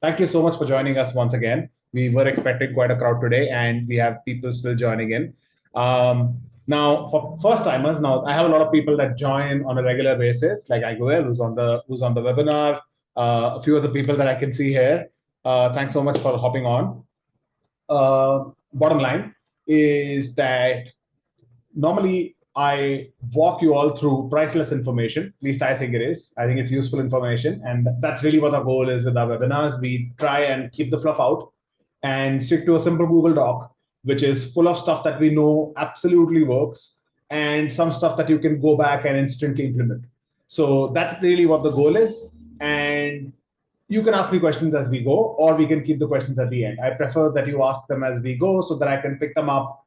Thank you so much for joining us once again. We were expecting quite a crowd today, and we have people still joining in. Now, for first timers, now I have a lot of people that join on a regular basis, like Aguel, who's on the webinar. A few of the people that I can see here. Thanks so much for hopping on. Bottom line is that normally I walk you all through priceless information. At least I think it is. I think it's useful information. And that's really what our goal is with our webinars. We try and keep the fluff out and stick to a simple Google Doc, which is full of stuff that we know absolutely works and some stuff that you can go back and instantly implement. So that's really what the goal is. And you can ask me questions as we go, or we can keep the questions at the end. I prefer that you ask them as we go so that I can pick them up,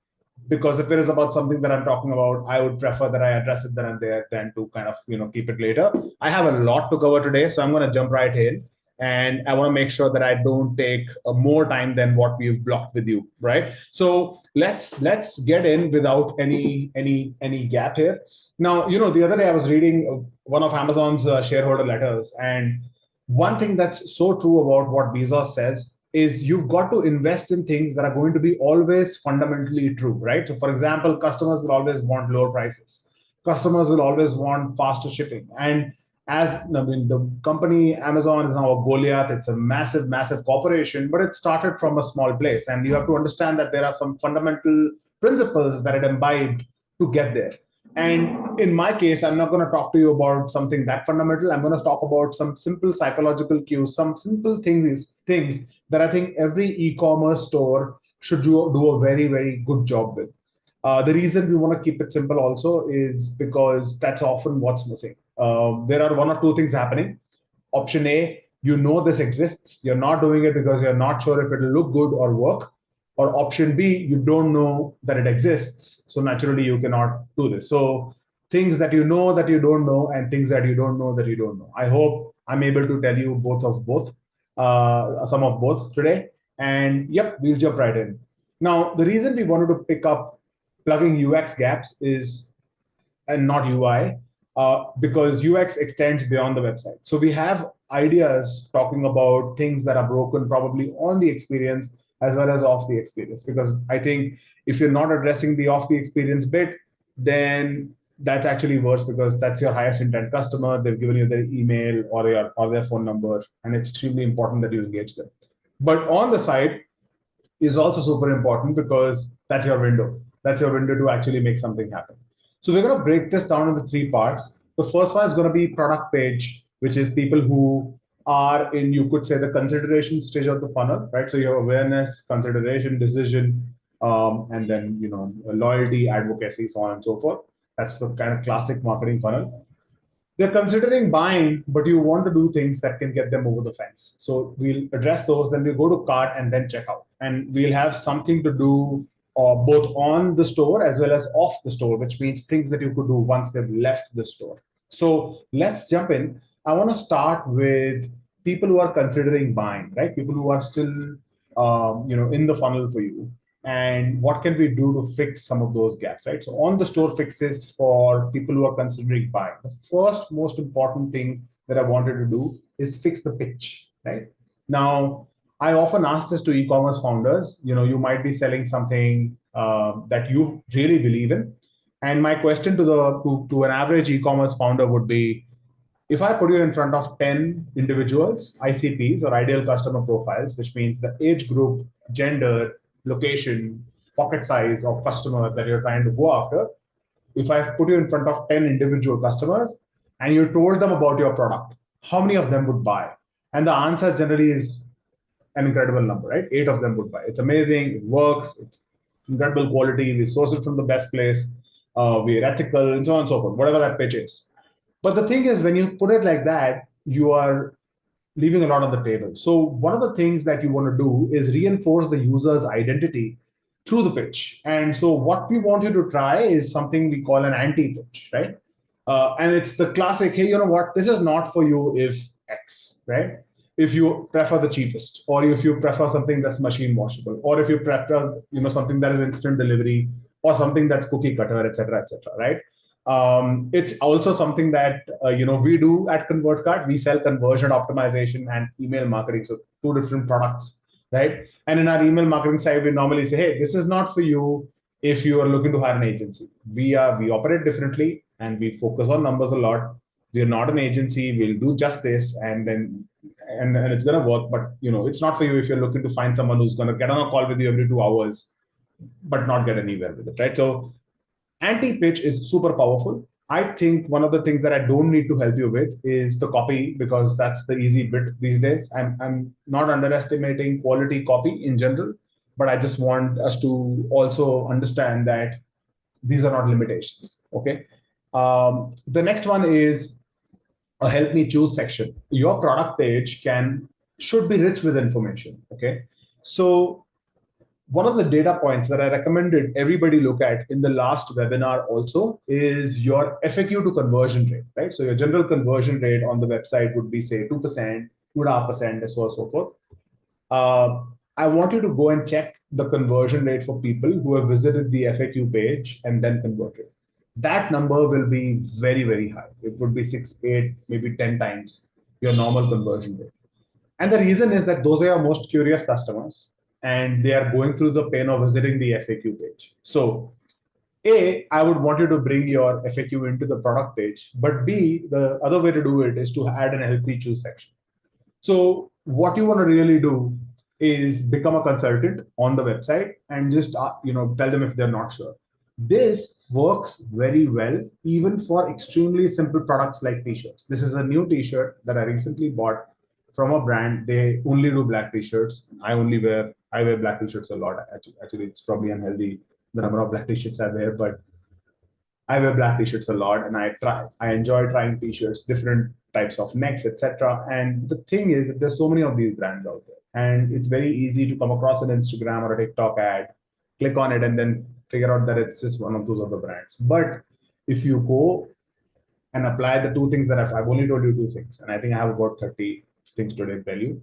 because if it is about something that I'm talking about, I would prefer that I address it then and there than to kind of keep it later. I have a lot to cover today, so I'm going to jump right in, and I want to make sure that I don't take more time than what we've blocked with you, right? So let's get in without any gap here. Now, the other day I was reading one of Amazon's shareholder letters, and one thing that's so true about what Bezos says is you've got to invest in things that are going to be always fundamentally true, right? So, for example, customers will always want lower prices. Customers will always want faster shipping. And the company Amazon is now a Goliath. It's a massive, massive corporation, but it started from a small place. And you have to understand that there are some fundamental principles that it imbibed to get there. And in my case, I'm not going to talk to you about something that fundamental. I'm going to talk about some simple psychological cues, some simple things that I think every e-commerce store should do a very, very good job with. The reason we want to keep it simple also is because that's often what's missing. There are one or two things happening. Option A, you know this exists. You're not doing it because you're not sure if it'll look good or work. Or option B, you don't know that it exists. So naturally, you cannot do this. So things that you know that you don't know, and things that you don't know that you don't know. I hope I'm able to tell you some of both today. And yep, we'll jump right in. Now, the reason we wanted to pick up plugging UX gaps is, and not UI, because UX extends beyond the website. So we have ideas talking about things that are broken probably on the experience as well as off the experience. Because I think if you're not addressing the off the experience bit, then that's actually worse, because that's your highest intent customer. They've given you their email or their phone number, and it's extremely important that you engage them. But on the side is also super important, because that's your window. That's your window to actually make something happen. So we're going to break this down into three parts. The first one is going to be product page, which is people who are in, you could say, the consideration stage of the funnel, right? So you have awareness, consideration, decision, and then loyalty, advocacy, so on and so forth. That's the kind of classic marketing funnel. They're considering buying, but you want to do things that can get them over the fence. So we'll address those, then we'll go to cart and then checkout. And we'll have something to do both on the store as well as off the store, which means things that you could do once they've left the store. So let's jump in. I want to start with people who are considering buying, right? People who are still, in the funnel for you. And what can we do to fix some of those gaps, right? So on the store fixes for people who are considering buying, the first most important thing that I wanted to do is fix the pitch, right? Now, I often ask this to e-commerce founders. You might be selling something that you really believe in, and my question to an average e-commerce founder would be, if I put you in front of 10 individuals, ICPs or ideal customer profiles, which means the age group, gender, location, pocket size of customers that you're trying to go after, if I put you in front of 10 individual customers and you told them about your product, how many of them would buy? And the answer generally is an incredible number, right? 8 of them would buy. It's amazing, it works, it's incredible quality, we source it from the best place, we're ethical, and so on and so forth, whatever that pitch is. But the thing is, when you put it like that, you are leaving a lot on the table. So one of the things that you want to do is reinforce the user's identity through the pitch. And so what we want you to try is something we call an anti-pitch, right? And it's the classic, hey, you know what? This is not for you if X, right? If you prefer the cheapest, or if you prefer something that's machine washable, or if you prefer something that is instant delivery, or something that's cookie cutter, etc., right? It's also something that we do at ConvertCart. We sell conversion optimization and email marketing, so two different products, right? And in our email marketing side, we normally say, hey, this is not for you if you are looking to hire an agency. We operate differently and we focus on numbers a lot. We are not an agency. We'll do just this, and then and it's gonna work. But it's not for you if you're looking to find someone who's gonna get on a call with you every 2 hours, but not get anywhere with it, right? So anti-pitch is super powerful. I think one of the things that I don't need to help you with is the copy, because that's the easy bit these days. I'm not underestimating quality copy in general, but I just want us to also understand that these are not limitations. Okay. The next one is a help me choose section. Your product page should be rich with information. Okay. So one of the data points that I recommended everybody look at in the last webinar also is your FAQ to conversion rate, right? So your general conversion rate on the website would be say 2%, 2.5%, so on and so forth. I want you to go and check the conversion rate for people who have visited the FAQ page and then converted. That number will be very, very high. It would be 6, 8, maybe 10 times your normal conversion rate. And the reason is that those are your most curious customers and they are going through the pain of visiting the FAQ page. So A, I would want you to bring your FAQ into the product page, but B, the other way to do it is to add an help me choose section. So what you want to really do is become a consultant on the website and just tell them if they're not sure. This works very well even for extremely simple products like t-shirts. This is a new t-shirt that I recently bought from a brand. They only do black t-shirts. I wear black t-shirts a lot. Actually, it's probably unhealthy the number of black t-shirts I wear, but I wear black t-shirts a lot, and I enjoy trying t-shirts, different types of necks, etc. And the thing is that there's so many of these brands out there, and it's very easy to come across an Instagram or a TikTok ad, click on it, and then figure out that it's just one of those other brands. But if you go and apply the two things that I've only told you two things, and I think I have about 30 things today to tell you.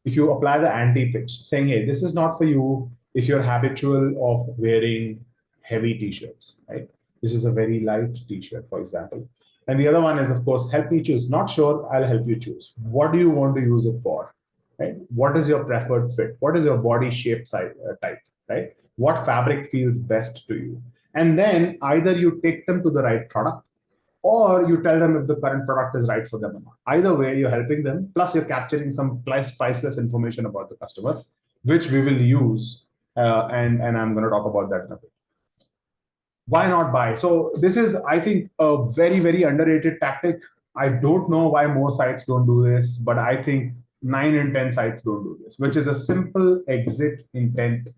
If you apply the anti-pitch, saying, hey, this is not for you if you're habitual of wearing heavy t-shirts, right? This is a very light t-shirt, for example. And the other one is, of course, help me choose. Not sure, I'll help you choose. What do you want to use it for, right? What is your preferred fit? What is your body shape type, right? What fabric feels best to you? And then either you take them to the right product or you tell them if the current product is right for them or not. Either way, you're helping them, plus you're capturing some priceless information about the customer, which we will use, and I'm going to talk about that in a bit. Why not buy? So this is, I think, a very, very underrated tactic. I don't know why more sites don't do this, but I think 9 in 10 sites don't do this, which is a simple exit intent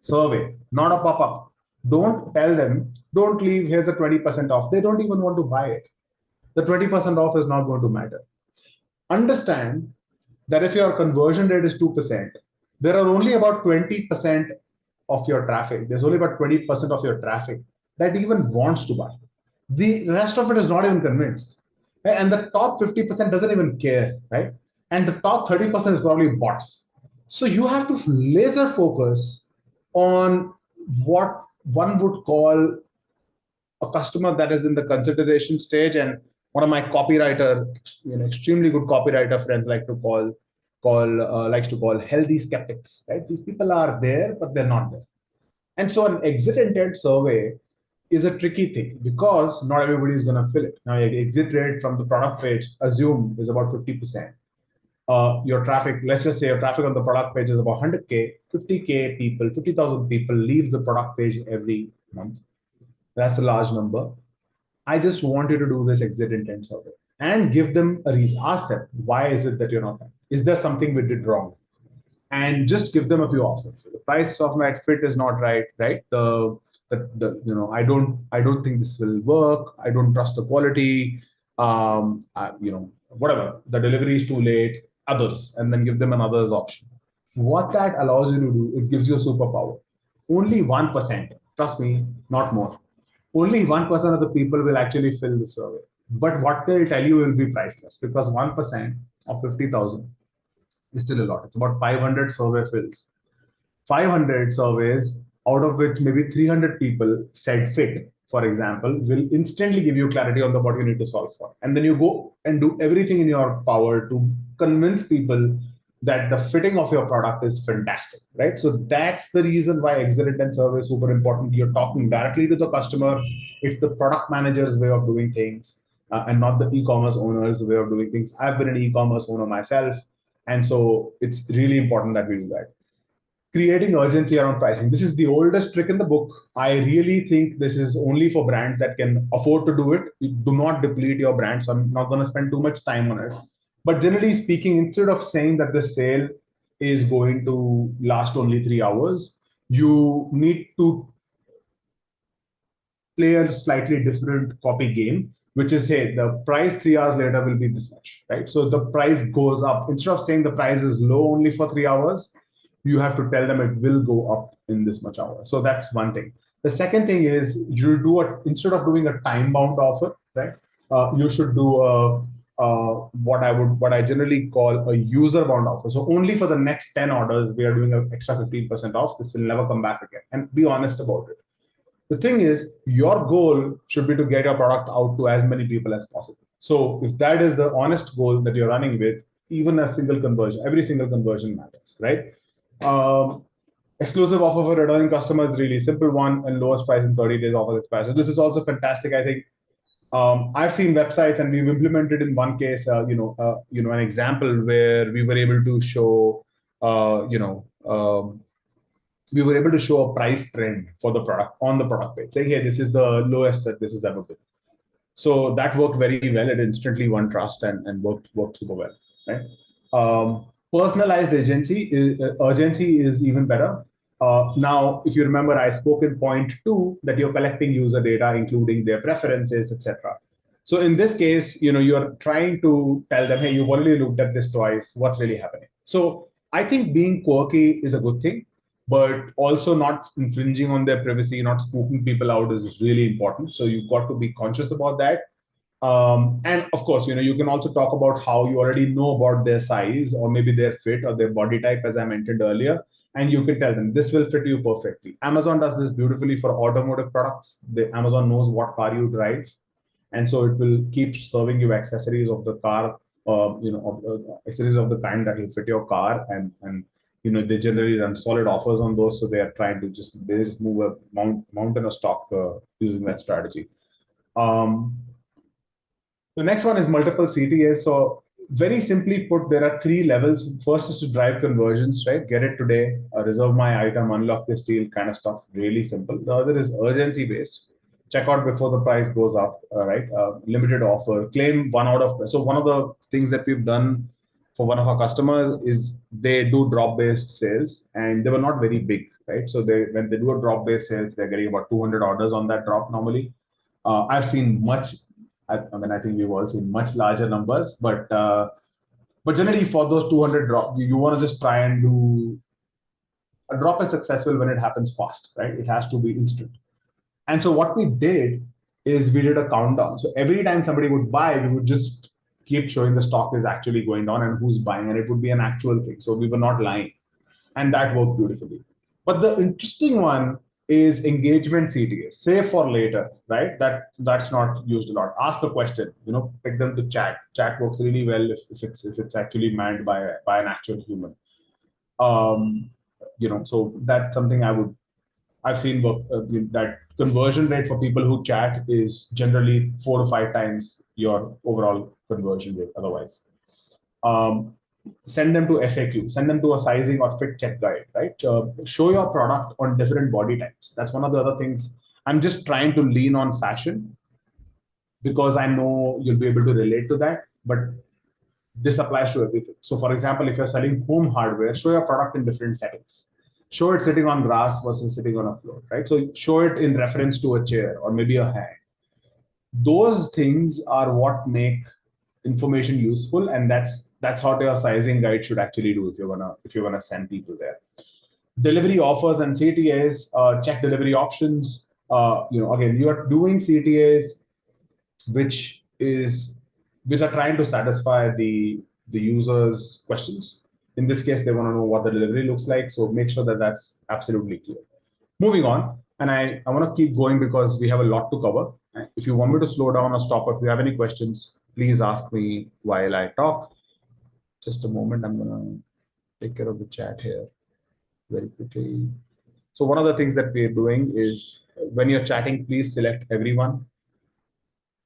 survey, not a pop-up. Don't tell them, don't leave, here's a 20% off. They don't even want to buy it. The 20% off is not going to matter. Understand that if your conversion rate is 2%, there are only about 20% of your traffic. There's only about 20% of your traffic that even wants to buy. The rest of it is not even convinced. And the top 50% doesn't even care, right? And the top 30% is probably bots. So you have to laser focus on what one would call a customer that is in the consideration stage. And one of my copywriter, extremely good copywriter friends likes to call healthy skeptics, right? These people are there, but they're not there. And so an exit intent survey is a tricky thing because not everybody is going to fill it. Now, your exit rate from the product page, assume, is about 50%. Your traffic, let's just say your traffic on the product page is about 100K, 50K people, 50,000 people leave the product page every month. That's a large number. I just want you to do this exit intent survey and give them a reason. Ask them, why is it that you're not there? Is there something we did wrong? And just give them a few options. So the price of my fit is not right, right? I don't think this will work. I don't trust the quality. Whatever. The delivery is too late. Others, and then give them an others option. What that allows you to do, it gives you a superpower. Only 1%, trust me, not more. Only 1% of the people will actually fill the survey. But what they'll tell you will be priceless because 1% of 50,000 is still a lot. It's about 500 survey fills. 500 surveys, out of which maybe 300 people said fit. for example, will instantly give you clarity on what you need to solve for. And then you go and do everything in your power to convince people that the fitting of your product is fantastic, right? So that's the reason why excellent and survey is super important. You're talking directly to the customer. It's the product manager's way of doing things, and not the e-commerce owner's way of doing things. I've been an e-commerce owner myself, and so it's really important that we do that. Creating urgency around pricing. This is the oldest trick in the book. I really think this is only for brands that can afford to do it. You do not deplete your brand, so I'm not going to spend too much time on it. But generally speaking, instead of saying that the sale is going to last only 3 hours, you need to play a slightly different copy game, which is, hey, the price 3 hours later will be this much, right? So the price goes up. Instead of saying the price is low only for 3 hours, you have to tell them it will go up in this much hour. So that's one thing. The second thing is you do instead of doing a time bound offer, right? You should do what I generally call a user bound offer. So only for the next 10 orders, we are doing an extra 15% off. This will never come back again. And be honest about it. The thing is, your goal should be to get your product out to as many people as possible. So if that is the honest goal that you're running with, even a single conversion, every single conversion matters, right? Exclusive offer for returning customers, really simple one, and lowest price in 30 days offer expires. So this is also fantastic. I think I've seen websites, and we've implemented in one case, an example where we were able to show, we were able to show a price trend for the product on the product page, saying, hey, this is the lowest that this has ever been. So that worked very well. It instantly won trust and worked super well, right? Personalized urgency is even better. Now, if you remember, I spoke in point 2 that you're collecting user data, including their preferences, etc. So in this case, you're trying to tell them, hey, you've already looked at this twice. What's really happening? So I think being quirky is a good thing, but also not infringing on their privacy, not spooking people out is really important. So you've got to be conscious about that. And of course, you can also talk about how you already know about their size or maybe their fit or their body type, as I mentioned earlier, and you can tell them this will fit you perfectly. Amazon does this beautifully for automotive products. Amazon knows what car you drive, and so it will keep serving you accessories of the car, accessories of the kind that will fit your car, and they generally run solid offers on those, so they are trying to just move a mountain of stock using that strategy. The next one is multiple CTAs. So very simply put, there are 3 levels. First is to drive conversions, right? Get it today, reserve my item, unlock this deal kind of stuff. Really simple. The other is urgency based. Check out before the price goes up, right? Limited offer, claim 1 out of. So one of the things that we've done for one of our customers is they do drop based sales, and they were not very big, right? So when they do a drop based sales, they're getting about 200 orders on that drop normally. I've seen I think we've all seen much larger numbers, but generally for those 200 drop, you want to just try and do a drop is successful when it happens fast, right? It has to be instant. And so what we did is we did a countdown. So every time somebody would buy, we would just keep showing the stock is actually going down and who's buying, and it would be an actual thing. So we were not lying, and that worked beautifully. But the interesting one is engagement CTAs, save for later, right? That's not used a lot. Ask a question, pick them to chat. Chat works really well if it's actually manned by an actual human. So that's something I've seen work, that conversion rate for people who chat is generally 4 to 5 times your overall conversion rate otherwise. Send them to FAQ, send them to a sizing or fit check guide, right? Show your product on different body types. That's one of the other things. I'm just trying to lean on fashion because I know you'll be able to relate to that, but this applies to everything. So for example, if you're selling home hardware, show your product in different settings. Show it sitting on grass versus sitting on a floor, right? So show it in reference to a chair or maybe a hang. Those things are what make information useful, and that's how your sizing guide should actually do if you're gonna send people there. Delivery offers and CTAs, check delivery options. Again, you are doing CTAs which are trying to satisfy the user's questions. In this case, they want to know what the delivery looks like, so make sure that that's absolutely clear. Moving on, And I want to keep going because we have a lot to cover. If you want me to slow down or stop, if you have any questions, please ask me while I talk. Just a moment, I'm going to take care of the chat here very quickly. So one of the things that we're doing is when you're chatting, please select everyone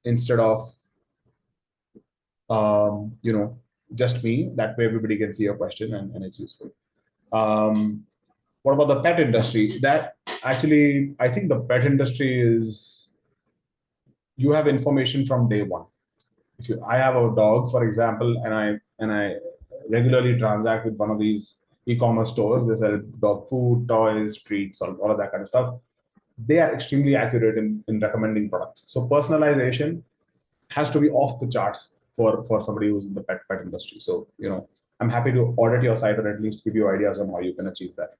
instead of just me. That way everybody can see your question and it's useful. What about the pet industry? That actually, I think the pet industry is, you have information from day one. If you, I have a dog, for example, and I regularly transact with one of these e-commerce stores. They sell dog food, toys, treats, all of that kind of stuff. They are extremely accurate in recommending products. So personalization has to be off the charts for somebody who's in the pet industry. So I'm happy to audit your site or at least give you ideas on how you can achieve that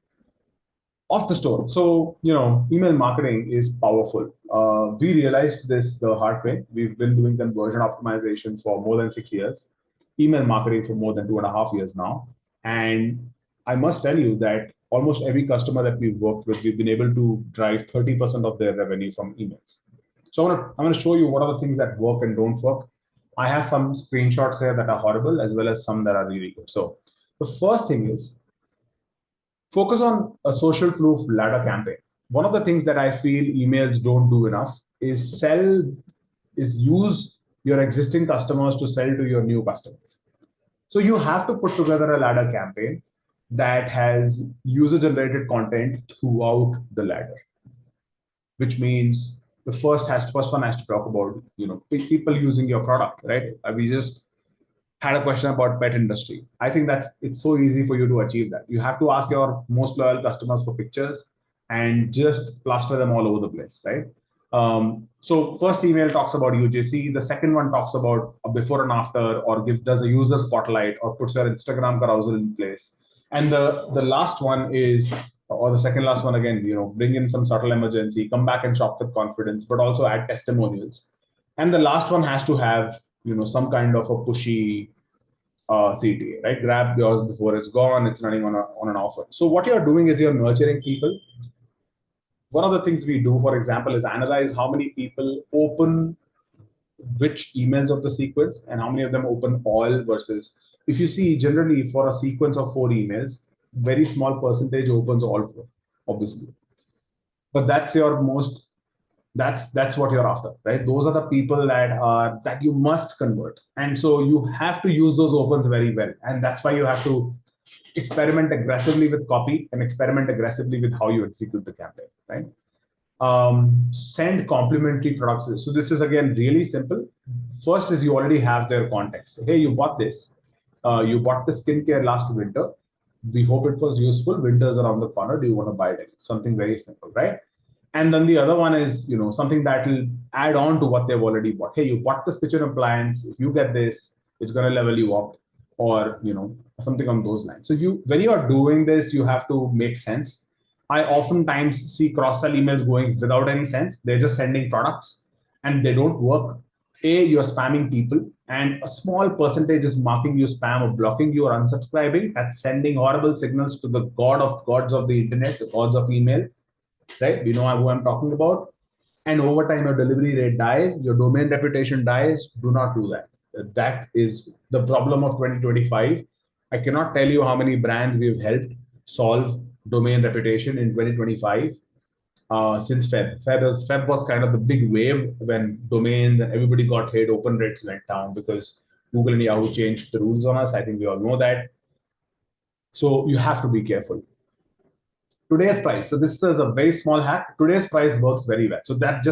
off the store. So, email marketing is powerful. We realized this the hard way. We've been doing conversion optimization for more than 6 years, email marketing for more than 2.5 years now. And I must tell you that almost every customer that we've worked with, we've been able to drive 30% of their revenue from emails. So I'm going to show you what are the things that work and don't work. I have some screenshots here that are horrible as well as some that are really good. So the first thing is, focus on a social proof ladder campaign. One of the things that I feel emails don't do enough is use your existing customers to sell to your new customers. So you have to put together a ladder campaign that has user generated content throughout the ladder, which means the first one has to talk about people using your product, right? We just had a question about pet industry. I think it's so easy for you to achieve that. You have to ask your most loyal customers for pictures and just plaster them all over the place, right? So first email talks about UGC. The second one talks about a before and after, or does a user spotlight, or puts your Instagram carousel in place. And the last one is, or the second last one again, bring in some subtle emergency, come back and shop with confidence, but also add testimonials. And the last one has to have some kind of a pushy CTA, right? Grab yours before it's gone. It's running on an offer. So what you're doing is you're nurturing people. One of the things we do, for example, is analyze how many people open which emails of the sequence and how many of them open all versus, if you see generally for a sequence of 4 emails, very small percentage opens all 4, obviously. But that's what you're after, right? Those are the people that you must convert. And so you have to use those opens very well. And that's why you have to experiment aggressively with copy and experiment aggressively with how you execute the campaign, right? Send complimentary products. So this is again really simple. First is you already have their context. Hey, you bought this. You bought the skincare last winter. We hope it was useful. Winter's around the corner. Do you want to buy it? Something very simple, right? And then the other one is, something that will add on to what they've already bought. Hey, you bought this kitchen appliance. If you get this, it's going to level you up, or something on those lines. So when you are doing this, you have to make sense. I oftentimes see cross-sell emails going without any sense. They're just sending products and they don't work. You're spamming people, and a small percentage is marking you spam or blocking you or unsubscribing. That's sending horrible signals to the gods of the internet, the gods of email, right? You know who I'm talking about. And over time, your delivery rate dies, your domain reputation dies. Do not do that. That is the problem of 2025. I cannot tell you how many brands we've helped solve domain reputation in 2025 since Feb. Feb was kind of the big wave when domains and everybody got hit, open rates went down because Google and Yahoo changed the rules on us. I think we all know that. So you have to be careful. Today's price. So this is a very small hack. Today's price works very well. So that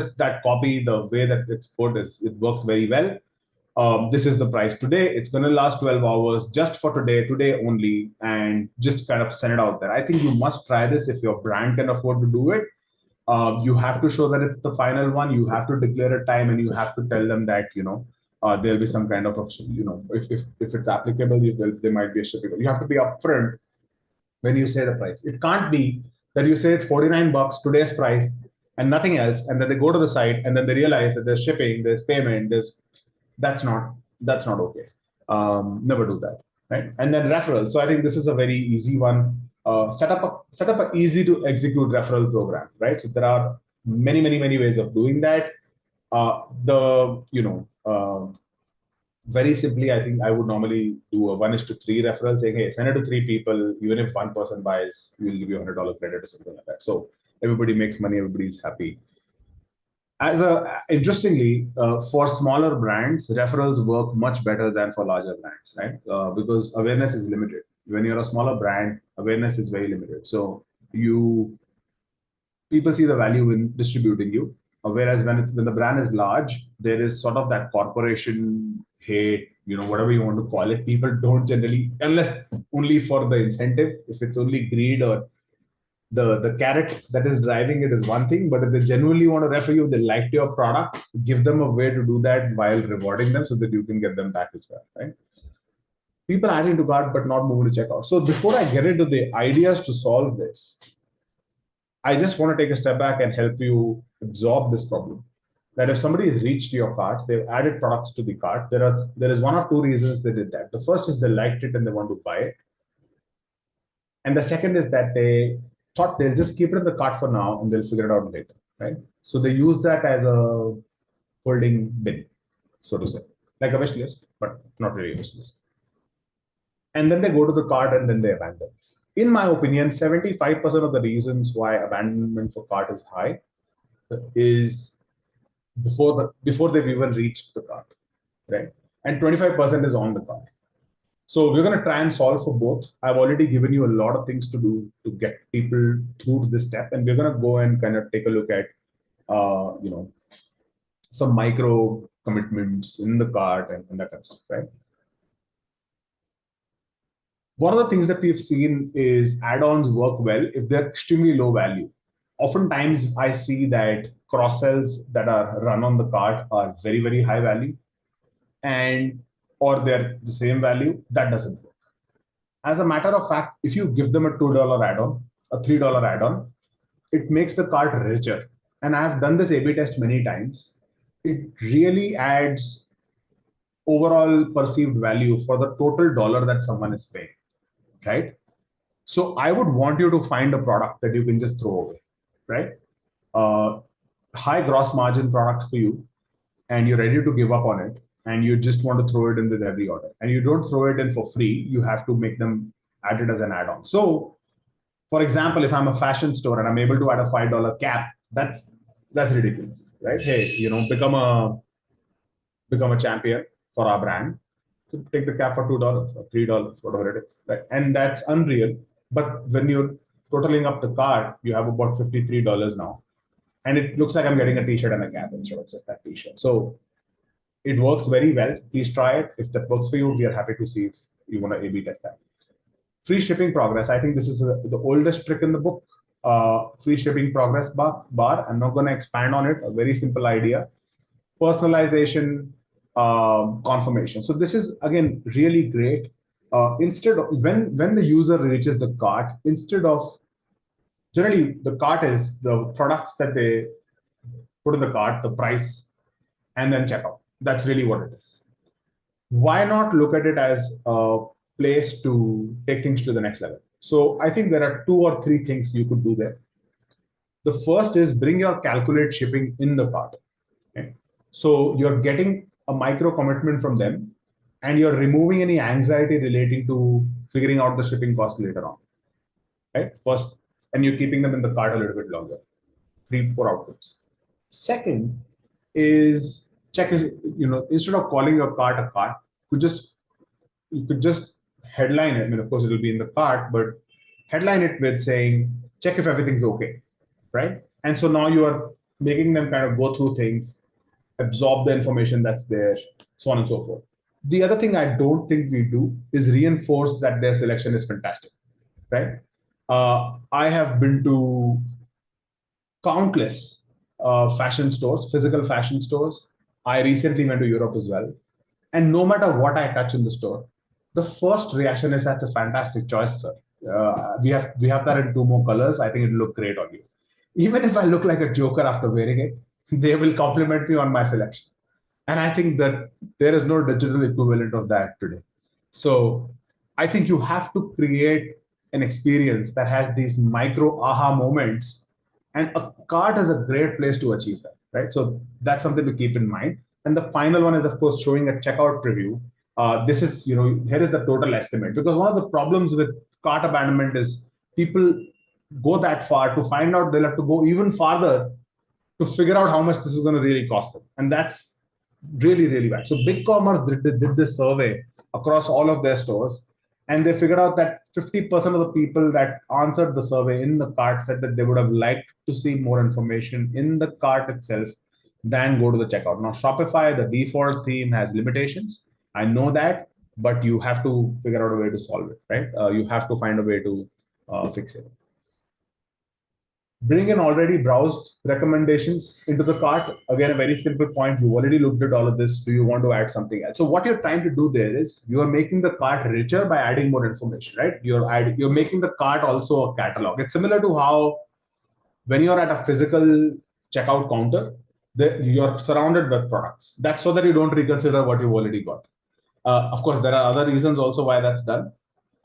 copy, the way that it's put it works very well. This is the price today. It's going to last 12 hours just for today only, and just kind of send it out there. I think you must try this if your brand can afford to do it. You have to show that it's the final one. You have to declare a time, and you have to tell them that there'll be some kind of if it's applicable, there might be a shipping. You have to be upfront when you say the price. It can't be that you say it's 49 bucks today's price and nothing else, and then they go to the site and then they realize that there's shipping, there's payment, that's not okay. Never do that, right? And then referral. So I think this is a very easy one. set up a easy to execute referral program, right? So there are many ways of doing that. The you know Very simply, I think I would normally do a 1:3 referral, saying, hey, send it to three people. Even if one person buys, we'll give you $100 credit or something like that. So everybody makes money, everybody's happy. Interestingly, for smaller brands, referrals work much better than for larger brands, right? Because awareness is limited. When you're a smaller brand, awareness is very limited. So you people see the value in distributing you. Whereas when the brand is large, there is sort of that corporation hate, whatever you want to call it. People don't generally, unless only for the incentive. If it's only greed or the carrot that is driving it is one thing, but if they genuinely want to refer you, they like your product, give them a way to do that while rewarding them so that you can get them back as well, right? People adding to cart but not moving to checkout. So before I get into the ideas to solve this, I just want to take a step back and help you absorb this problem. That if somebody has reached your cart, they've added products to the cart, there is one of two reasons they did that. The first is they liked it and they want to buy it. And the second is that they thought they'll just keep it in the cart for now and they'll figure it out later, right? So they use that as a holding bin, so to say, like a wish list, but not really a wish list. And then they go to the cart and then they abandon. In my opinion, 75% of the reasons why abandonment for cart is high is before they've even reached the cart, right? And 25% is on the cart. So we're going to try and solve for both. I've already given you a lot of things to do to get people through this step, and we're going to go and kind of take a look at, some micro commitments in the cart and that kind of stuff, right? One of the things that we've seen is add-ons work well if they're extremely low value. Oftentimes, I see that cross-sells that are run on the cart are very high value, and or they're the same value. That doesn't work. As a matter of fact, if you give them a $2 add-on, a $3 add-on, it makes the cart richer. And I've done this A/B test many times. It really adds overall perceived value for the total dollar that someone is paying, right? So I would want you to find a product that you can just throw away, right? High gross margin product for you, and you're ready to give up on it, and you just want to throw it in with every order. And you don't throw it in for free. You have to make them add it as an add-on. So, for example, if I'm a fashion store and I'm able to add a $5 cap, that's ridiculous, right? Hey, become a champion for our brand. To take the cap for $2 or $3, whatever it is, right? And that's unreal. But when you're totaling up the cart, you have about $53 now, and it looks like I'm getting a T-shirt and a cap instead of just that T-shirt. So it works very well. Please try it. If that works for you, we are happy to see if you want to A/B test that. Free shipping progress. I think this is the oldest trick in the book. Free shipping progress bar. I'm not going to expand on it. A very simple idea. Personalization, confirmation. So this is again really great. Instead of when the user reaches the cart, instead of generally the cart is the products that they put in the cart, the price, and then checkout. That's really what it is. Why not look at it as a place to take things to the next level? So I think there are 2 or 3 things you could do there. The first is bring your calculate shipping in the cart. Okay? So you're getting a micro commitment from them, and you're removing any anxiety relating to figuring out the shipping cost later on, right? First, and you're keeping them in the cart a little bit longer, 3-4 outputs. Second is check is, instead of calling your cart a cart, you could just headline it. I mean, of course, it'll be in the cart, but headline it with saying, check if everything's okay, right? And so now you are making them kind of go through things, absorb the information that's there, so on and so forth. The other thing I don't think we do is reinforce that their selection is fantastic, right? I have been to countless fashion stores, physical fashion stores. I recently went to Europe as well. And no matter what I touch in the store, the first reaction is that's a fantastic choice, sir. We have that in 2 more colors. I think it'll look great on you. Even if I look like a joker after wearing it, they will compliment me on my selection. And I think that there is no digital equivalent of that today. So I think you have to create an experience that has these micro aha moments, and a cart is a great place to achieve that, right? So that's something to keep in mind. And the final one is, of course, showing a checkout preview. This is, here is the total estimate, because one of the problems with cart abandonment is people go that far to find out they'll have to go even farther to figure out how much this is going to really cost them. And that's really, really bad. So Big Commerce did this survey across all of their stores, and they figured out that 50% of the people that answered the survey in the cart said that they would have liked to see more information in the cart itself than go to the checkout. Now, Shopify, the default theme, has limitations. I know that, but you have to figure out a way to solve it, right? You have to find a way to fix it. Bring in already browsed recommendations into the cart. Again, a very simple point. You already looked at all of this. Do you want to add something else? So what you're trying to do there is you are making the cart richer by adding more information, right? You're making the cart also a catalog. It's similar to how when you're at a physical checkout counter, you're surrounded with products. That's so that you don't reconsider what you've already got. Of course, there are other reasons also why that's done.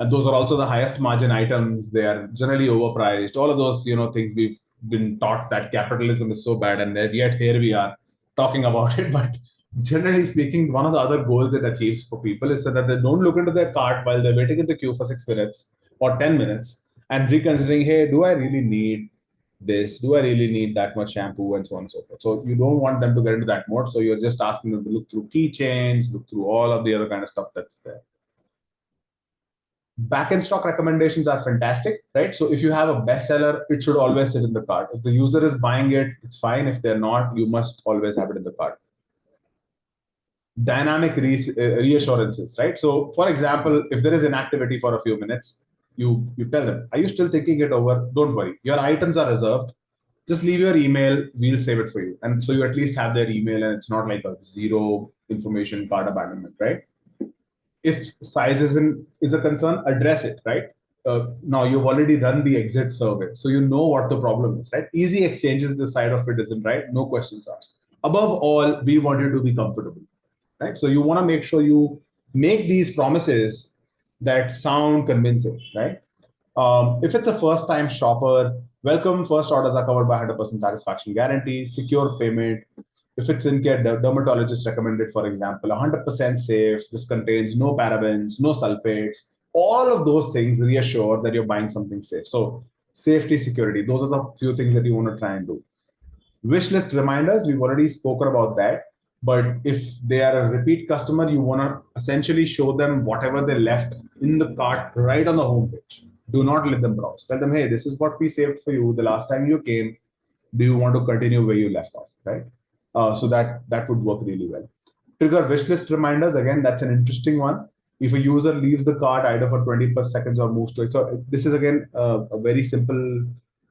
And those are also the highest margin items. They are generally overpriced. All of those, things we've been taught that capitalism is so bad, and yet here we are talking about it. But generally speaking, one of the other goals it achieves for people is so that they don't look into their cart while they're waiting in the queue for 6 minutes or 10 minutes and reconsidering, hey, do I really need this? Do I really need that much shampoo, and so on and so forth? So you don't want them to get into that mode. So you're just asking them to look through keychains, look through all of the other kind of stuff that's there. Back-end stock recommendations are fantastic, right? So if you have a bestseller, it should always sit in the cart. If the user is buying it, it's fine. If they're not, you must always have it in the cart. Dynamic reassurances, right? So for example, if there is inactivity for a few minutes, you tell them, are you still thinking it over? Don't worry. Your items are reserved. Just leave your email. We'll save it for you. And so you at least have their email, and it's not like a zero information cart abandonment, right? If size is a concern, address it, right? Now you've already run the exit survey, so you know what the problem is, right? Easy exchanges the side of it isn't, right? No questions asked. Above all, we want you to be comfortable, right? So you want to make sure you make these promises that sound convincing, right? If it's a first-time shopper, welcome. First orders are covered by 100% satisfaction guarantee, secure payment. If it's in care, the dermatologist recommended, for example, 100% safe. This contains no parabens, no sulfates. All of those things reassure that you're buying something safe. So safety, security, those are the few things that you want to try and do. Wish list reminders, we've already spoken about that. But if they are a repeat customer, you want to essentially show them whatever they left in the cart right on the homepage. Do not let them browse. Tell them, hey, this is what we saved for you the last time you came. Do you want to continue where you left off, right? So that would work really well. Trigger wish list reminders. Again, that's an interesting one. If a user leaves the cart either for 20 plus seconds or moves to it. So this is again a very simple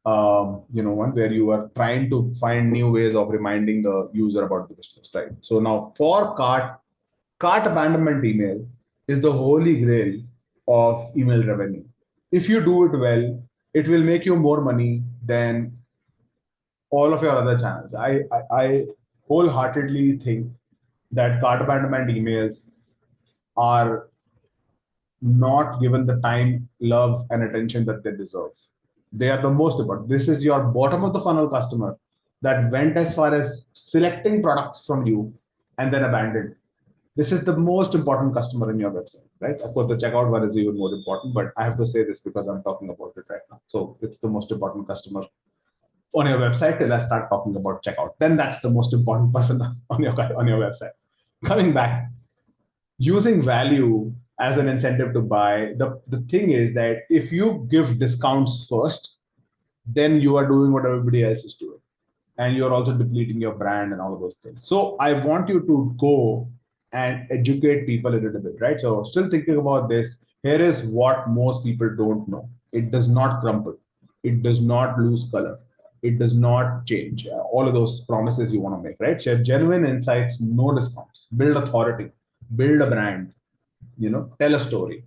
one where you are trying to find new ways of reminding the user about the wish list, right? So now for cart abandonment email is the holy grail of email revenue. If you do it well, it will make you more money than all of your other channels. I wholeheartedly think that cart abandonment emails are not given the time, love, and attention that they deserve. They are the most important. This is your bottom of the funnel customer that went as far as selecting products from you and then abandoned. This is the most important customer in your website, right? Of course, the checkout one is even more important, but I have to say this because I'm talking about it right now. So it's the most important customer on your website till I start talking about checkout. Then that's the most important person on your website. Coming back, using value as an incentive to buy. The thing is that if you give discounts first, then you are doing what everybody else is doing. And you're also depleting your brand and all of those things. So I want you to go and educate people a little bit, right? So still thinking about this, here is what most people don't know. It does not crumple. It does not lose color. It does not change. All of those promises you want to make, right? Share genuine insights, no discounts. Build authority. Build a brand. Tell a story.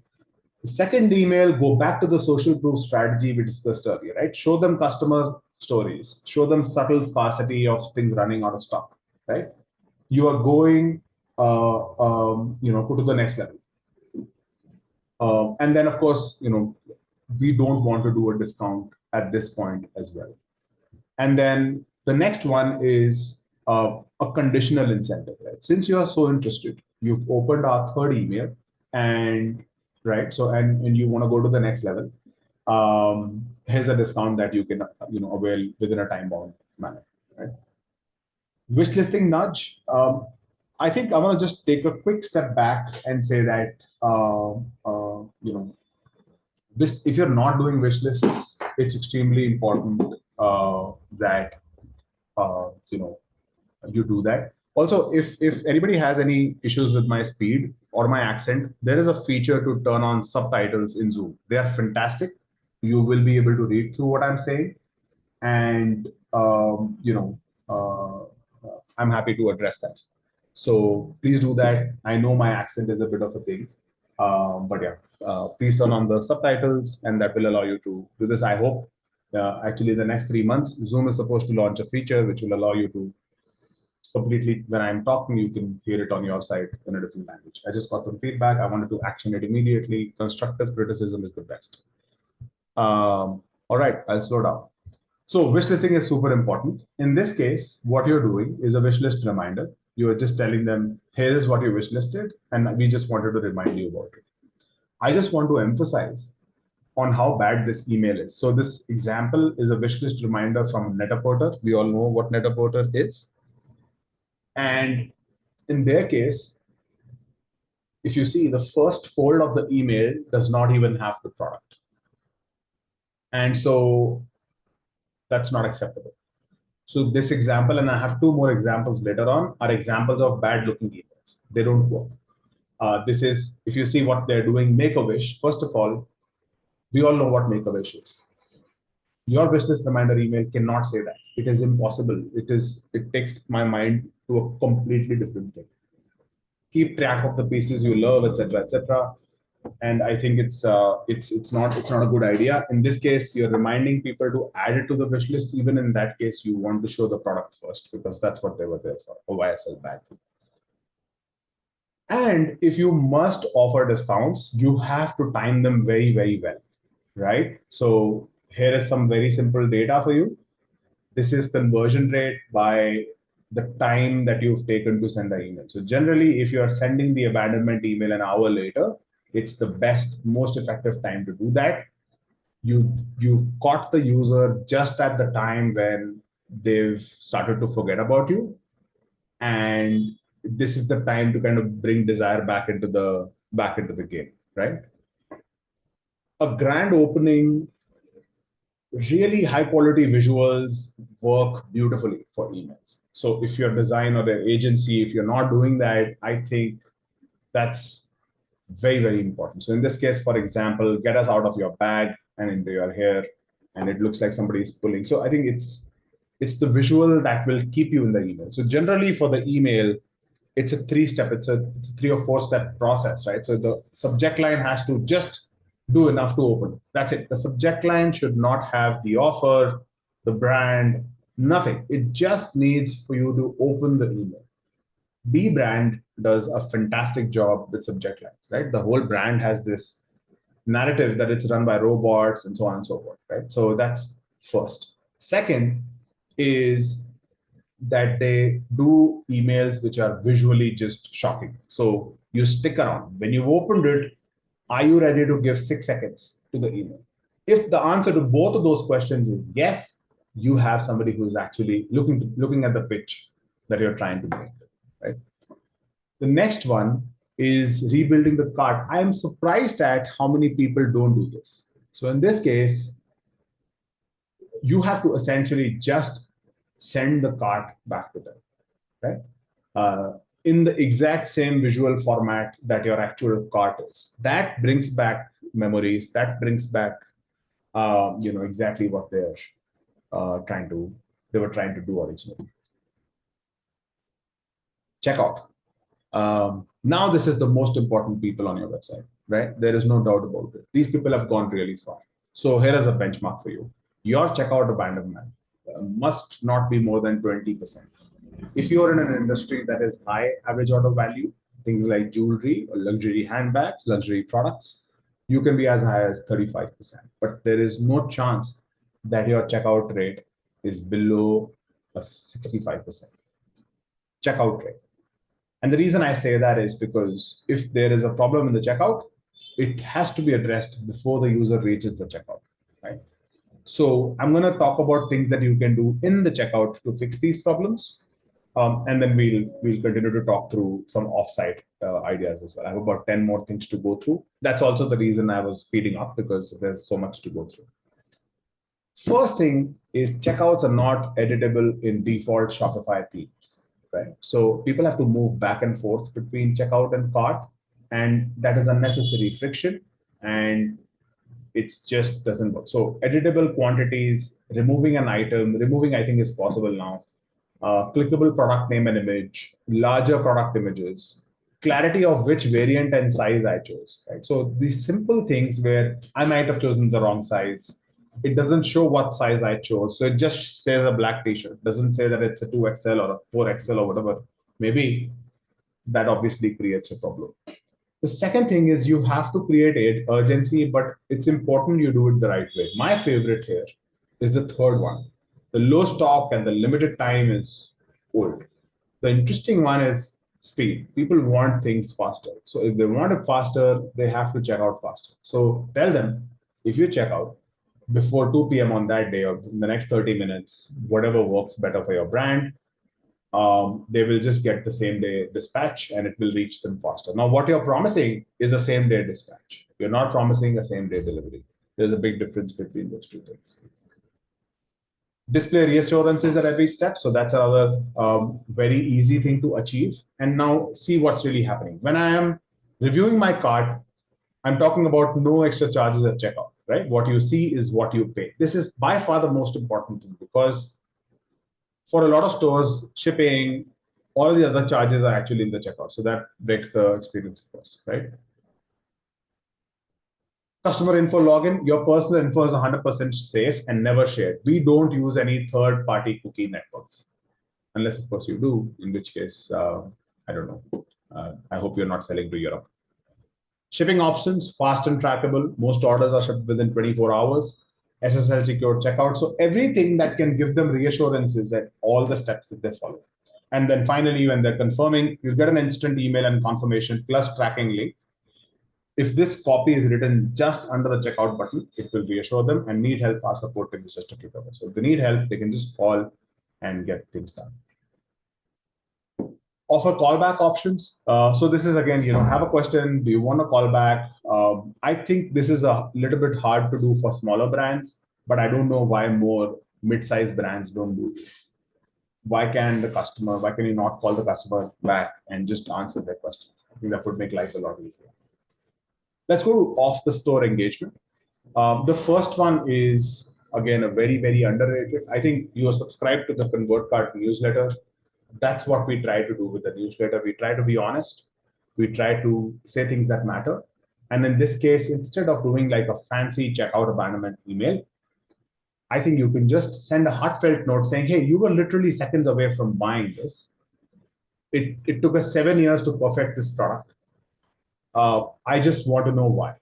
The second email, go back to the social proof strategy we discussed earlier, right? Show them customer stories, show them subtle scarcity of things running out of stock, right? You are going, to the next level. And then, of course, we don't want to do a discount at this point as well. And then the next one is a conditional incentive, right? Since you are so interested, you've opened our third email, and right, so and you want to go to the next level. Here's a discount that you can avail within a time bound manner, right? Wish listing nudge. I think I want to just take a quick step back and say that this, if you're not doing wish lists, it's extremely important that you do that. Also, if anybody has any issues with my speed or my accent, there is a feature to turn on subtitles in Zoom. They are fantastic. You will be able to read through what I'm saying, and I'm happy to address that. So please do that. I know my accent is a bit of a thing, but yeah, please turn on the subtitles, and that will allow you to do this. I hope. Actually, in the next 3 months, Zoom is supposed to launch a feature which will allow you to completely, when I'm talking, you can hear it on your side in a different language. I just got some feedback. I wanted to action it immediately. Constructive criticism is the best. All right, I'll slow down. So wish listing is super important. In this case, what you're doing is a wish list reminder. You're just telling them, here's what you wish listed, and we just wanted to remind you about it. I just want to emphasize on how bad this email is. So this example is a wish list reminder from Net-a-Porter. We all know what Net-a-Porter is. And in their case, if you see, the first fold of the email does not even have the product. And so that's not acceptable. So this example, and I have two more examples later on, are examples of bad looking emails. They don't work. This is, if you see what they're doing, Make-A-Wish. First of all, we all know what Make-A-Wish is. Your wish list reminder email cannot say that. It is impossible. It takes my mind to a completely different thing. Keep track of the pieces you love, etc., etc. And I think it's not a good idea. In this case, you're reminding people to add it to the wish list. Even in that case, you want to show the product first because that's what they were there for, a YSL bag. And if you must offer discounts, you have to time them very, very well, right? So here is some very simple data for you. This is conversion rate by the time that you've taken to send the email. So generally, if you are sending the abandonment email an hour later, it's the best, most effective time to do that. You caught the user just at the time when they've started to forget about you, and this is the time to kind of bring desire back into the game, right? A grand opening, really high quality visuals work beautifully for emails. So if you're a design or an agency, if you're not doing that, I think that's very, very important. So in this case, for example, get us out of your bag and into your hair, and it looks like somebody is pulling. So I think it's the visual that will keep you in the email. So generally for the email, it's a 3 or 4 step process, right? So the subject line has to just do enough to open. That's it. The subject line should not have the offer, the brand, nothing. It just needs for you to open the email. B brand does a fantastic job with subject lines, right? The whole brand has this narrative that it's run by robots and so on and so forth, right? So that's first. Second is that they do emails which are visually just shocking. So you stick around. When you've opened it, are you ready to give 6 seconds to the email? If the answer to both of those questions is yes, you have somebody who's actually looking at the pitch that you're trying to make, right? The next one is rebuilding the cart. I am surprised at how many people don't do this. So in this case, you have to essentially just send the cart back to them, right? In the exact same visual format that your actual cart is. That brings back memories. That brings back, exactly what they were trying to do originally. Checkout. Now this is the most important people on your website, right? There is no doubt about it. These people have gone really far. So here is a benchmark for you. Your checkout abandonment must not be more than 20%. If you're in an industry that is high average order value, things like jewelry or luxury handbags, luxury products, you can be as high as 35%, but there is no chance that your checkout rate is below a 65% checkout rate. And the reason I say that is because if there is a problem in the checkout, it has to be addressed before the user reaches the checkout, right? So I'm going to talk about things that you can do in the checkout to fix these problems. And then we'll continue to talk through some offsite ideas as well. I have about 10 more things to go through. That's also the reason I was speeding up, because there's so much to go through. First thing is checkouts are not editable in default Shopify themes, right? So people have to move back and forth between checkout and cart, and that is unnecessary friction, and it's just doesn't work. So editable quantities, removing an item, removing I think is possible now. Clickable product name and image, larger product images, clarity of which variant and size I chose. Right. So these simple things where I might have chosen the wrong size. It doesn't show what size I chose. So it just says a black t-shirt. It doesn't say that it's a 2XL or a 4XL or whatever. Maybe that obviously creates a problem. The second thing is you have to create urgency, but it's important you do it the right way. My favorite here is the third one. The low stock and the limited time is old. The interesting one is speed. People want things faster. So if they want it faster, they have to check out faster. So tell them, if you check out before 2 p.m. on that day or in the next 30 minutes, whatever works better for your brand, they will just get the same day dispatch and it will reach them faster. Now, what you're promising is a same day dispatch. You're not promising a same day delivery. There's a big difference between those two things. Display reassurances at every step. So that's another very easy thing to achieve. And now see what's really happening. When I am reviewing my cart, I'm talking about no extra charges at checkout, right? What you see is what you pay. This is by far the most important thing, because for a lot of stores, shipping, all the other charges are actually in the checkout. So that breaks the experience, of course, right? Customer info login, your personal info is 100% safe and never shared. We don't use any third-party cookie networks, unless, of course, you do, in which case, I don't know. I hope you're not selling to Europe. Shipping options, fast and trackable. Most orders are shipped within 24 hours. SSL secured checkout. So everything that can give them reassurances at all the steps that they follow. And then finally, when they're confirming, you'll get an instant email and confirmation plus tracking link. If this copy is written just under the checkout button, it will reassure them, and need help, our support team is just to click over. So if they need help, they can just call and get things done. Offer callback options. So this is again, have a question. Do you want to call back? I think this is a little bit hard to do for smaller brands, but I don't know why more mid-sized brands don't do this. Why can you not call the customer back and just answer their questions? I think that would make life a lot easier. Let's go to off the store engagement. The first one is, again, a very, very underrated. I think you are subscribed to the ConvertCart newsletter. That's what we try to do with the newsletter. We try to be honest. We try to say things that matter. And in this case, instead of doing like a fancy checkout abandonment email, I think you can just send a heartfelt note saying, hey, you were literally seconds away from buying this. It took us 7 years to perfect this product. I just want to know why.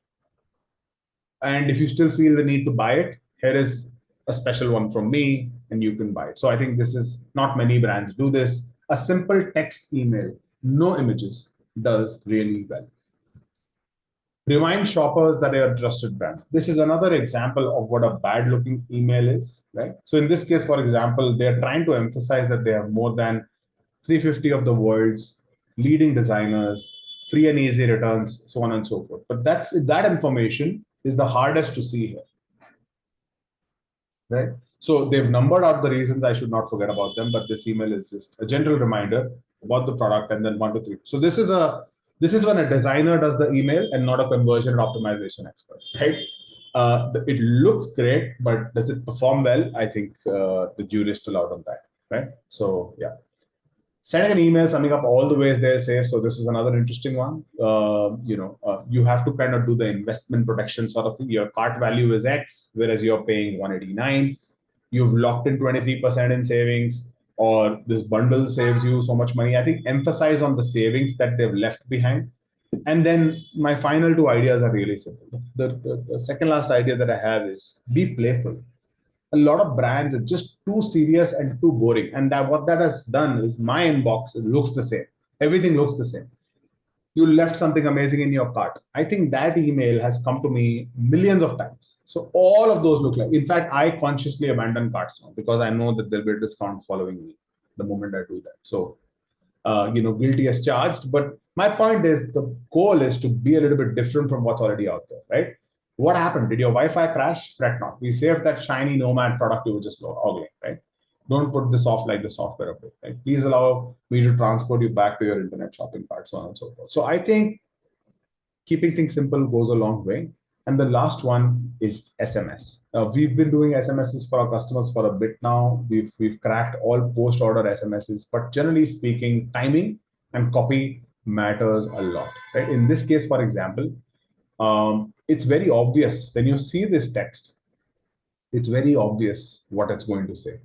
And if you still feel the need to buy it, here is a special one from me, and you can buy it. So I think this is, not many brands do this. A simple text email, no images, does really well. Remind shoppers that they are a trusted brand. This is another example of what a bad looking email is, right? So in this case, for example, they're trying to emphasize that they have more than 350 of the world's leading designers, free and easy returns, so on and so forth. But that information is the hardest to see here, right? So they've numbered out the reasons I should not forget about them, but this email is just a general reminder about the product, and then 1 to 3. So this is when a designer does the email and not a conversion or optimization expert, right? It looks great, but does it perform well? I think the jury is still out on that, right? So yeah. Sending an email, summing up all the ways they'll save. So this is another interesting one. You have to kind of do the investment protection sort of thing. Your cart value is X, whereas you're paying 189. You've locked in 23% in savings, or this bundle saves you so much money. I think emphasize on the savings that they've left behind. And then my final two ideas are really simple. The second last idea that I have is be playful. A lot of brands are just too serious and too boring. And that what that has done is my inbox looks the same. Everything looks the same. You left something amazing in your cart. I think that email has come to me millions of times. So all of those look like, in fact, I consciously abandon carts now because I know that there'll be a discount following me the moment I do that. So, guilty as charged. But my point is the goal is to be a little bit different from what's already out there, right? What happened? Did your Wi-Fi crash? Fret not. We saved that shiny Nomad product you were just ogling, right? Don't put this off like the software update. Right? Please allow me to transport you back to your internet shopping cart, so on and so forth. So I think keeping things simple goes a long way. And the last one is SMS. We've been doing SMSs for our customers for a bit now. We've cracked all post-order SMSs, but generally speaking, timing and copy matters a lot. Right? In this case, for example, it's very obvious when you see this text. It's very obvious what it's going to say.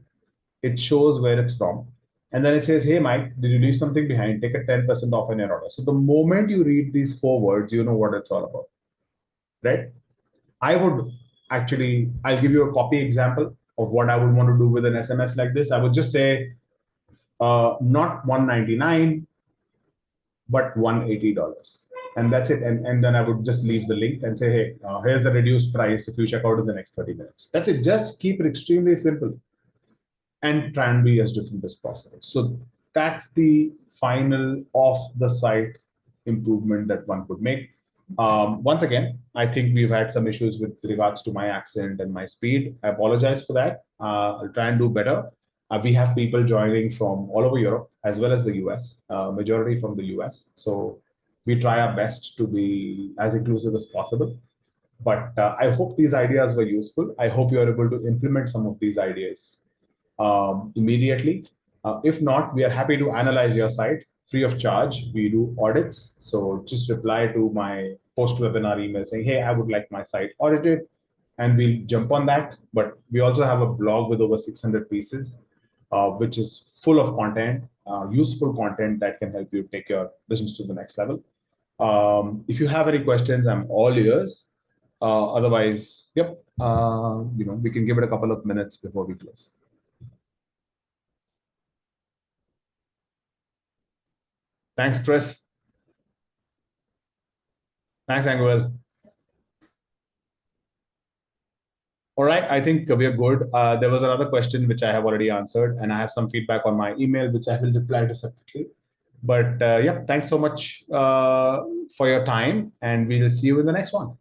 It shows where it's from. And then it says, hey, Mike, did you leave something behind? Take a 10% off on your order. So the moment you read these four words, you know what it's all about, right? I would actually, I'll give you a copy example of what I would want to do with an SMS like this. I would just say, not 199, but $180. And that's it. And then I would just leave the link and say, hey, here's the reduced price if you check out in the next 30 minutes. That's it. Just keep it extremely simple and try and be as different as possible. So that's the final off the site improvement that one could make. Once again, I think we've had some issues with regards to my accent and my speed. I apologize for that. I'll try and do better. We have people joining from all over Europe as well as the US, majority from the US. So we try our best to be as inclusive as possible. But I hope these ideas were useful. I hope you are able to implement some of these ideas immediately. If not, we are happy to analyze your site free of charge. We do audits. So just reply to my post webinar email saying, hey, I would like my site audited, and we'll jump on that. But we also have a blog with over 600 pieces, which is full of content, useful content that can help you take your business to the next level. If you have any questions, I'm all ears. Otherwise, yep, we can give it a couple of minutes before we close. Thanks, Chris. Thanks, Anguel. All right, I think we are good. There was another question which I have already answered, and I have some feedback on my email, which I will reply to separately. But yeah, thanks so much for your time, and we'll see you in the next one.